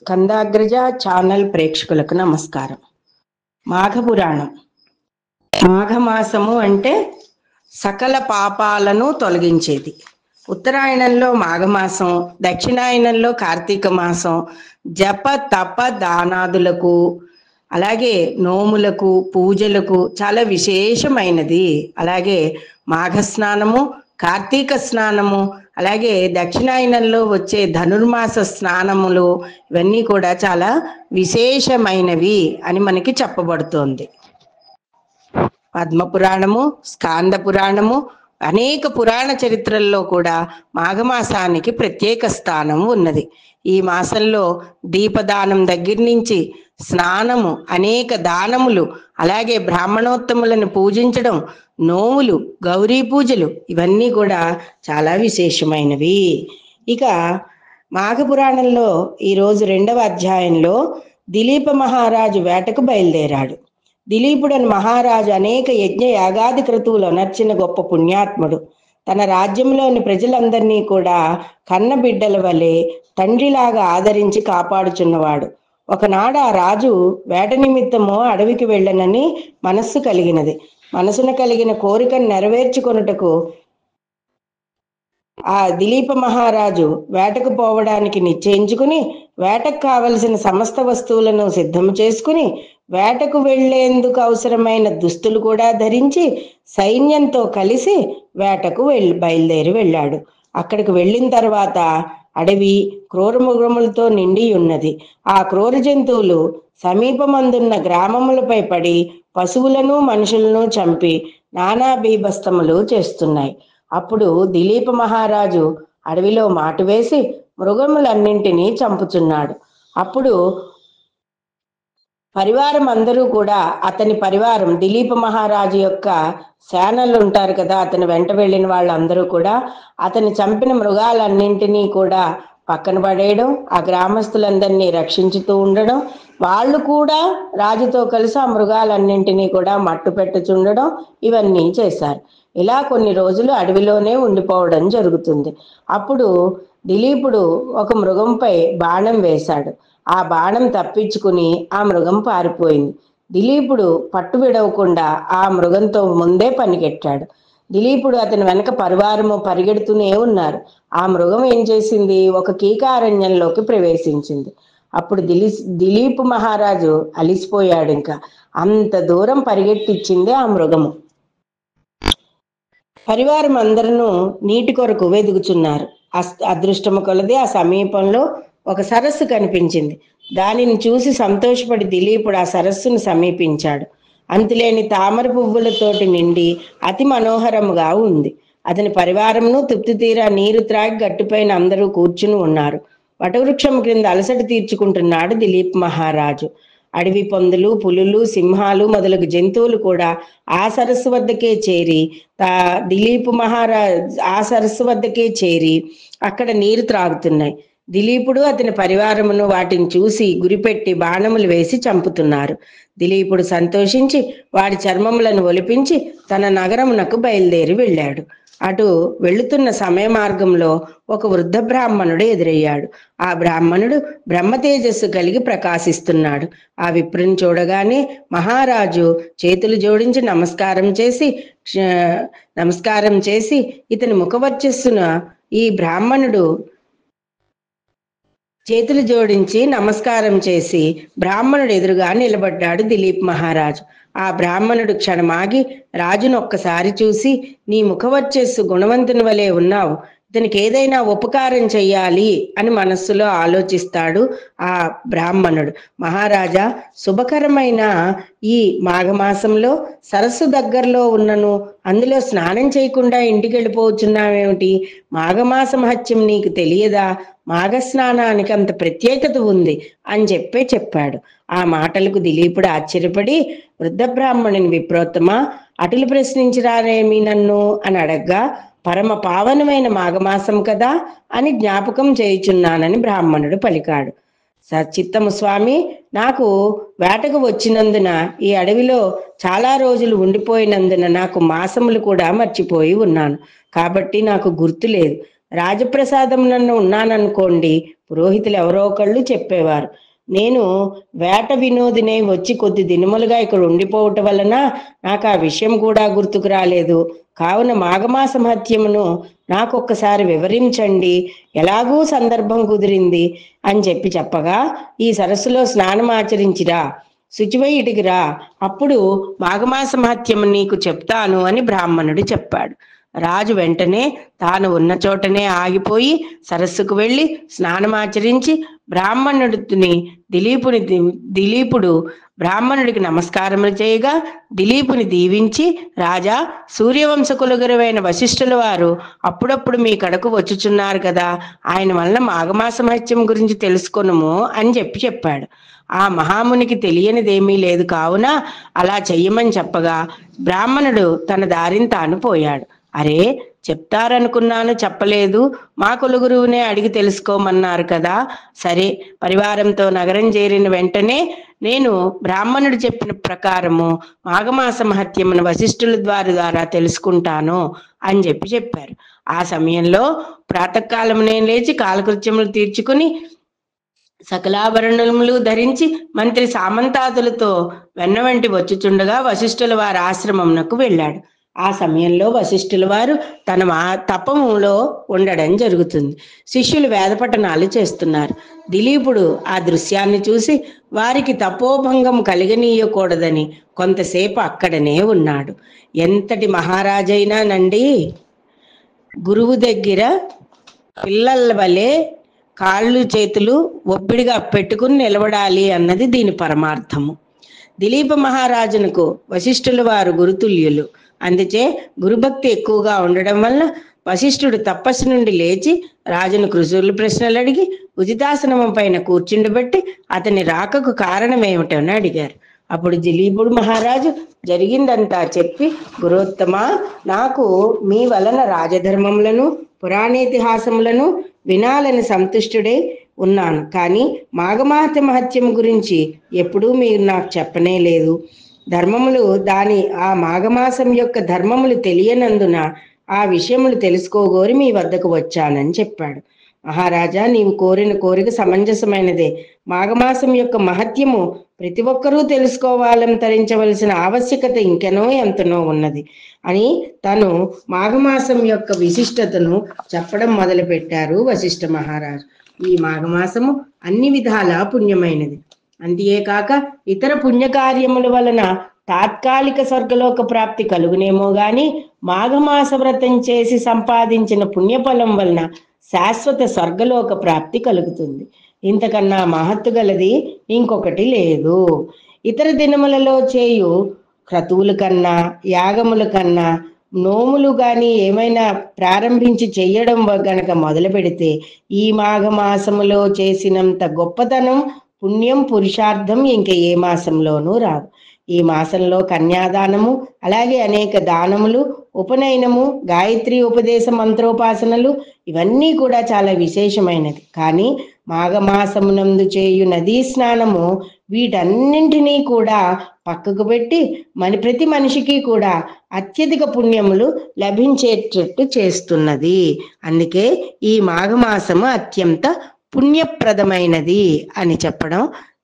స్కందాగ్రజ channel ప్రేక్షకులకు నమస్కారం. మాఘపురాణం. మాఘమాసము అంటే సకల పాపాలను తొలగించేది. ఉత్తరాయణంలో మాఘమాసం, దక్షిణాయనంలో కార్తీక మాసం జప తప దానాదులకు అలాగే నోములకు పూజలకు చాలా విశేషమైనది. అలాగే మాఘస్నానము, కార్తీక స్నానము, అలాగే దక్షిణాయనంలో వచ్చే ధనుర్మాస స్నానములు ఇవన్నీ కూడా చాలా విశేషమైనవి అని మనకి చెప్పబడుతోంది. పద్మపురాణము, స్కాంద పురాణము, అనేక పురాణ చరిత్రల్లో కూడా మాఘమాసానికి ప్రత్యేక స్థానం ఉన్నది. ఈ మాసంలో దీపదానం దగ్గర నుంచి స్నానము, అనేక దానములు, అలాగే బ్రాహ్మణోత్తములను పూజించడం, నోములు, గౌరీ పూజలు ఇవన్నీ కూడా చాలా విశేషమైనవి. ఇక మాఘపురాణంలో ఈరోజు 2వ అధ్యాయంలో దిలీప మహారాజు వేటకు బయలుదేరాడు. దిలీపుడని మహారాజు అనేక యజ్ఞ యాగాది క్రతువులు అనర్చిన గొప్ప పుణ్యాత్ముడు. తన రాజ్యంలోని ప్రజలందరినీ కూడా కన్నబిడ్డల వలె తండ్రిలాగా ఆదరించి కాపాడుచున్నవాడు. ఒకనాడు ఆ రాజు వేట నిమిత్తము అడవికి వెళ్ళనని మనసున కలిగిన కోరికను నెరవేర్చుకొనుటకు ఆ దిలీప మహారాజు వేటకు పోవడానికి నిశ్చయించుకుని వేటకు కావలసిన సమస్త వస్తువులను సిద్ధం చేసుకుని వేటకు వెళ్లేందుకు అవసరమైన దుస్తులు కూడా ధరించి సైన్యంతో కలిసి వేటకు బయలుదేరి వెళ్ళాడు. అక్కడికి వెళ్ళిన తర్వాత అడవి క్రూర మృగములతో నిండి ఉన్నది. ఆ క్రూర జంతువులు సమీపమందున్న గ్రామములపై పడి పశువులను మనుషులను చంపి నానా బీభత్సములు చేస్తున్నాయి. అప్పుడు దిలీప మహారాజు అడవిలో మాటు వేసి మృగములన్నింటినీ చంపుచున్నాడు. అప్పుడు పరివారం అందరూ కూడా, అతని పరివారం దిలీప మహారాజు యొక్క సేనలు ఉంటారు కదా, అతని వెంట వెళ్ళిన వాళ్ళందరూ కూడా అతని చంపిన మృగాలన్నింటినీ కూడా పక్కన పడేయడం, ఆ గ్రామస్తులందరినీ రక్షించుతూ ఉండడం, వాళ్ళు కూడా రాజుతో కలిసి ఆ మృగాలన్నింటినీ కూడా మట్టు పెట్టుచుండడం ఇవన్నీ చేశారు. ఇలా కొన్ని రోజులు అడవిలోనే ఉండిపోవడం జరుగుతుంది. అప్పుడు దిలీపుడు ఒక మృగంపై బాణం వేశాడు. ఆ బాణం తప్పించుకుని ఆ మృగం పారిపోయింది. దిలీపుడు పట్టు విడవకుండా ఆ మృగంతో ముందే పనికెట్టాడు. దిలీపుడు అతని వెనక పరివారము పరిగెడుతూనే ఉన్నారు. ఆ మృగం ఏం చేసింది, ఒక కీకారణ్యంలోకి ప్రవేశించింది. అప్పుడు దిలీప్ మహారాజు అలిసిపోయాడు. ఇంకా అంత దూరం పరిగెట్టించింది ఆ మృగము. పరివారం అందరూ నీటి కొరకు వెదుగుచున్నారు. అదృష్టము కొలది ఆ సమీపంలో ఒక సరస్సు కనిపించింది. దానిని చూసి సంతోషపడి దిలీపుడు ఆ సరస్సును సమీపించాడు. అంతులేని తామర పువ్వులతోటి నిండి అతి మనోహరముగా ఉంది. అతని పరివారమును తృప్తి తీరా నీరు త్రాగి గట్టుపైన అందరూ కూర్చుని ఉన్నారు. వటవృక్షం క్రింద అలసట తీర్చుకుంటున్నాడు దిలీప్ మహారాజు. అడవి పందులు, పులులు, సింహాలు మొదలగు జంతువులు కూడా ఆ సరస్సు వద్దకే చేరి అక్కడ నీరు త్రాగుతున్నాయి. దిలీపుడు అతని పరివారమును వాటిని చూసి గురిపెట్టి బాణములు వేసి చంపుతున్నారు. దిలీపుడు సంతోషించి వాడి చర్మములను ఒలిపించి తన నగరమునకు బయలుదేరి వెళ్ళాడు. అటు వెళుతున్న సమయ మార్గంలో ఒక వృద్ధ బ్రాహ్మణుడు ఎదురయ్యాడు. ఆ బ్రాహ్మణుడు బ్రహ్మ తేజస్సు కలిగి ప్రకాశిస్తున్నాడు. ఆ విప్రుని చూడగానే మహారాజు చేతులు జోడించి నమస్కారం చేసి ఇతని ముఖవర్చస్సున ఈ బ్రాహ్మణుడు చేతులు జోడించి నమస్కారం చేసి బ్రాహ్మణుడు ఎదురుగా నిలబడ్డాడు దిలీప్ మహారాజు. ఆ బ్రాహ్మణుడు క్షణమాగి రాజును ఒక్కసారి చూసి, నీ ముఖవర్చస్సు గుణవంతుని వలె ఉన్నావు, ఇతనికి ఏదైనా ఉపకారం చెయ్యాలి అని మనస్సులో ఆలోచిస్తాడు ఆ బ్రాహ్మణుడు. మహారాజా, శుభకరమైన ఈ మాఘమాసంలో సరస్సు దగ్గరలో ఉన్నను, అందులో స్నానం చేయకుండా ఇంటికి వెళ్ళిపోతున్నావేమిటి? మాఘమాస మహత్యం నీకు తెలియదా? మాఘ స్నానానికి అంత ప్రత్యేకత ఉంది అని చెప్పాడు. ఆ మాటలకు దిలీపుడు ఆశ్చర్యపడి, వృద్ధ బ్రాహ్మణుని విప్రోత్తమా, అటులు ప్రశ్నించిరారేమి నన్ను అని అడగ్గా, పరమ పావనమైన మాఘమాసం కదా అని జ్ఞాపకం చేయుచున్నానని బ్రాహ్మణుడు పలికాడు. సచిత్తము స్వామి, నాకు వేటకు వచ్చినందున ఈ అడవిలో చాలా రోజులు ఉండిపోయినందున నాకు మాసములు కూడా మర్చిపోయి ఉన్నాను. కాబట్టి నాకు గుర్తు లేదు. రాజప్రసాదం నన్ను ఉన్నాననుకోండి, పురోహితులు ఎవరో ఒకళ్ళు చెప్పేవారు. నేను వేట వినోదినై వచ్చి కొద్ది దినములుగా ఇక్కడ ఉండిపోవటం వలన నాకు ఆ విషయం కూడా గుర్తుకు రాలేదు. కావున మాఘమాస మహత్యమును నాకొక్కసారి వివరించండి, ఎలాగూ సందర్భం కుదిరింది అని చెప్పగా, ఈ సరస్సులో స్నానం ఆచరించిరా, శుచివై ఇటుకి రా, అప్పుడు మాఘమాస మహత్యము నీకు చెప్తాను అని బ్రాహ్మణుడు చెప్పాడు. రాజు వెంటనే తాను ఉన్న చోటనే ఆగిపోయి సరస్సుకు వెళ్ళి స్నానమాచరించి దిలీపుడు బ్రాహ్మణుడికి నమస్కారములు చేయగా, దిలీపుని దీవించి, రాజా, సూర్యవంశకులుగురువైన వశిష్ఠుల వారు అప్పుడప్పుడు మీ కడకు వచ్చుచున్నారు కదా, ఆయన వలన మాఘమాస మహత్యం గురించి తెలుసుకొనుము అని చెప్పాడు. ఆ మహామునికి తెలియనిదేమీ లేదు కావున అలా చెయ్యమని చెప్పగా, బ్రాహ్మణుడు తన దారిని తాను పోయాడు. అరే, చెప్తారనుకున్నాను, చెప్పలేదు, మా కులగురువునే అడిగి తెలుసుకోమన్నారు కదా. సరే, పరివారంతో నగరం చేరిన వెంటనే నేను బ్రాహ్మణుడు చెప్పిన ప్రకారము మాఘమాస మహత్యమును వశిష్ఠుల ద్వారా తెలుసుకుంటాను అని చెప్పారు. ఆ సమయంలో ప్రాతకాలమునే లేచి కాలకృత్యములు తీర్చుకుని సకలాభరణములు ధరించి మంత్రి సామంతాదులతో వెన్నవంటి వచ్చుచుండగా వశిష్ఠుల వారి ఆశ్రమమునకు వెళ్ళాడు. ఆ సమయంలో వశిష్ఠుల వారు తన తపములో ఉండడం జరుగుతుంది. శిష్యులు వేదపఠనాలు చేస్తున్నారు. దిలీపుడు ఆ దృశ్యాన్ని చూసి వారికి తపోభంగం కలిగనీయకూడదని కొంతసేపు అక్కడనే ఉన్నాడు. ఎంతటి మహారాజైనానండి, గురువు దగ్గర పిల్లల వలె కాళ్ళు చేతులు ఒబ్బిడిగా పెట్టుకుని నిలబడాలి అన్నది దీని పరమార్థము. దిలీప మహారాజునకు వశిష్ఠుల వారు గురుతుల్యులు. అందుచే గురుభక్తి ఎక్కువగా ఉండడం వల్ల వశిష్ఠుడు తపస్సు నుండి లేచి రాజును కృషులు ప్రశ్నలు అడిగి ఉచితాసనము పైన కూర్చుండబెట్టి అతని రాకకు కారణమేమిటని అడిగారు. అప్పుడు దిలీపుడు మహారాజు జరిగిందంతా చెప్పి, గురోత్తమా, నాకు మీ వలన రాజధర్మములను పురాణేతిహాసములను వినాలని సంతుష్టుడై ఉన్నాను. కానీ మాఘమాస మహత్యం గురించి ఎప్పుడూ మీరు నాకు చెప్పనే లేదు. ధర్మములు ఆ మాఘమాసం యొక్క ధర్మములు తెలియనందున ఆ విషయములు తెలుసుకోగోరి మీ వద్దకు వచ్చానని చెప్పాడు. మహారాజా, నీవు కోరిన కోరిక సమంజసమైనదే. మాఘమాసం యొక్క మహత్యము ప్రతి ఒక్కరూ తెలుసుకోవాలని తరించవలసిన ఆవశ్యకత ఇంకెనో ఎంతనో ఉన్నది అని తను మాఘమాసం యొక్క విశిష్టతను చెప్పడం మొదలుపెట్టారు వశిష్ఠ మహారాజు. ఈ మాఘమాసము అన్ని విధాలా పుణ్యమైనది. అంతేకాక ఇతర పుణ్యకార్యముల వలన తాత్కాలిక స్వర్గలోక ప్రాప్తి కలుగునేమో గాని మాఘమాస వ్రతం చేసి సంపాదించిన పుణ్యఫలం వలన శాశ్వత స్వర్గలోక ప్రాప్తి కలుగుతుంది. ఇంతకన్నా మహత్తు గలది ఇంకొకటి లేదు. ఇతర దినములలో చేయు క్రతువుల కన్నా, యాగముల కన్నా, నోములు గాని ఏమైనా ప్రారంభించి చెయ్యడం గనక మొదలు పెడితే ఈ మాఘమాసములో చేసినంత గొప్పతనం, పుణ్యం, పురుషార్థం ఇంక ఏ మాసంలోనూ రాదు. ఈ మాసంలో కన్యాదానము, అలాగే అనేక దానములు, ఉపనయనము, గాయత్రి ఉపదేశ మంత్రోపాసనలు ఇవన్నీ కూడా చాలా విశేషమైనది. కానీ మాఘమాసమునందు చేయు నదీ స్నానము వీటన్నింటినీ కూడా పక్కకు పెట్టి ప్రతి మనిషికి కూడా అత్యధిక పుణ్యములు లభించేటట్టు చేస్తున్నది. అందుకే ఈ మాఘమాసము అత్యంత పుణ్యప్రదమైనది అని చెప్పడం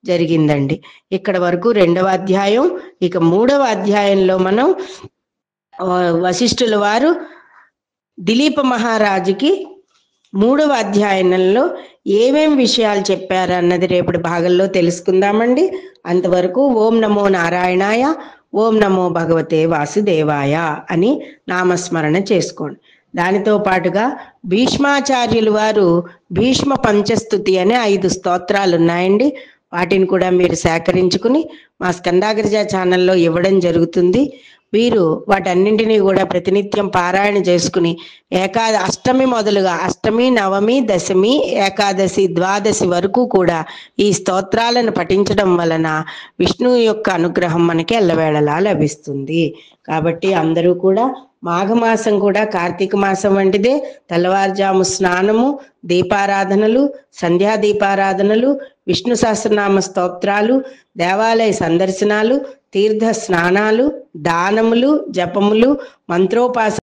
జరిగిందండి. ఇక్కడ వరకు 2వ అధ్యాయం. ఇక 3వ అధ్యాయంలో మనం వశిష్ఠుల వారు దిలీప మహారాజుకి 3వ అధ్యాయంలో ఏమేం విషయాలు చెప్పారు అన్నది రేపటి భాగంలో తెలుసుకుందామండి. అంతవరకు ఓం నమో నారాయణాయ, ఓం నమో భగవతే వాసుదేవాయ అని నామస్మరణ చేసుకోండి. దానితో పాటుగా భీష్మాచార్యులు వారు భీష్మ పంచస్తుతి అనే 5 స్తోత్రాలు ఉన్నాయండి. వాటిని కూడా మీరు సేకరించుకుని మా స్కందాగ్రజ ఛానల్లో ఇవ్వడం జరుగుతుంది. వీరు వాటన్నింటినీ కూడా ప్రతినిత్యం పారాయణ చేసుకుని అష్టమి మొదలుగా అష్టమి, నవమి, దశమి, ఏకాదశి, ద్వాదశి వరకు కూడా ఈ స్తోత్రాలను పఠించడం వలన విష్ణువు యొక్క అనుగ్రహం మనకి ఎల్లవేళలా లభిస్తుంది. కాబట్టి అందరూ కూడా మాఘమాసం కూడా కార్తీక మాసం వంటిదే. తెల్లవారుజాము స్నానము, దీపారాధనలు, సంధ్యా దీపారాధనలు, విష్ణు సహస్రనామ స్తోత్రాలు, దేవాలయ సందర్శనాలు, తీర్థ స్నానాలు, దానములు, జపములు, మంత్రోపాసన